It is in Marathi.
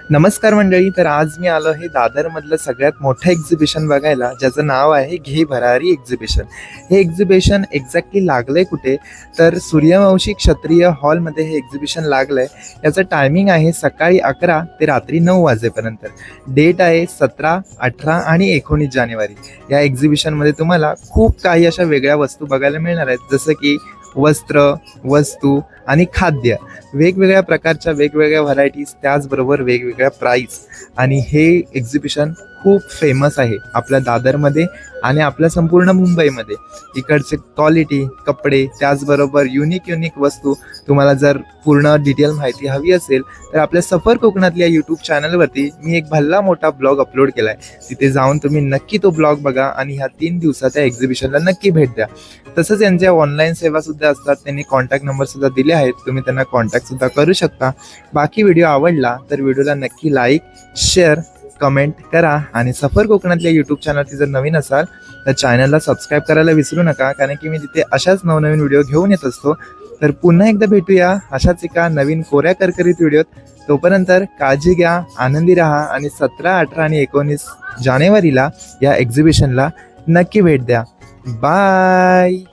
नमस्कार मंडळी. तर आज मी आलो आहे दादरमधलं सगळ्यात मोठं एक्झिबिशन बघायला, ज्याचं नाव आहे घे भरारी एक्झिबिशन. हे एक्झिबिशन एक्झॅक्टली लागलंय कुठे, तर सूर्यवंशी क्षत्रिय हॉलमध्ये हे एक्झिबिशन लागलंय. याचं टायमिंग आहे सकाळी 11 ते रात्री 9 वाजेपर्यंत. डेट आहे 17, 18 आणि 19 जानेवारी. या एक्झिबिशनमध्ये तुम्हाला खूप काही अशा वेगळ्या वस्तू बघायला मिळणार आहेत, जसं की वस्त्र, वस्तू आणि खाद्य, वेगवेगळ्या प्रकारच्या वेगवेगळ्या व्हरायटीज, त्याचबरोबर वेगवेगळ्या प्राईस. आणि हे एक्झिबिशन खूप फेमस आहे आपल्या दादरमध्ये आणि आपल्या संपूर्ण मुंबईमध्ये. इकडचे क्वालिटी कपडे, त्याचबरोबर युनिक वस्तू. तुम्हाला जर पूर्ण डिटेल माहिती हवी असेल तर आपल्या सफर कोकणातल्या यूट्यूब चॅनलवरती मी एक भल्ला मोठा ब्लॉग अपलोड केला आहे. तिथे जाऊन तुम्ही नक्की तो ब्लॉग बघा आणि ह्या 3 दिवसाच्या एक्झिबिशनला नक्की भेट द्या. तसंच यांच्या ऑनलाईन सेवासुद्धा असतात. त्यांनी कॉन्टॅक्ट नंबरसुद्धा दिले आहेत, तुम्ही त्यांना कॉन्टॅक्टसुद्धा करू शकता. बाकी व्हिडिओ आवडला तर व्हिडिओला नक्की लाईक, शेअर, कमेंट करा. आणि सफर कोकणातल्या यूट्यूब चॅनलची जर नवीन असाल तर चॅनलला सबस्क्राईब करायला विसरू नका, कारण की मी तिथे अशाच नवनवीन व्हिडिओ घेऊन येत असतो. तर पुन्हा एकदा भेटूया अशाच एका नवीन कोऱ्या करकरीत व्हिडिओत. तोपर्यंत काळजी घ्या, आनंदी राहा आणि 17, 18 आणि 19 जानेवारीला या एक्झिबिशनला नक्की भेट द्या. बाय.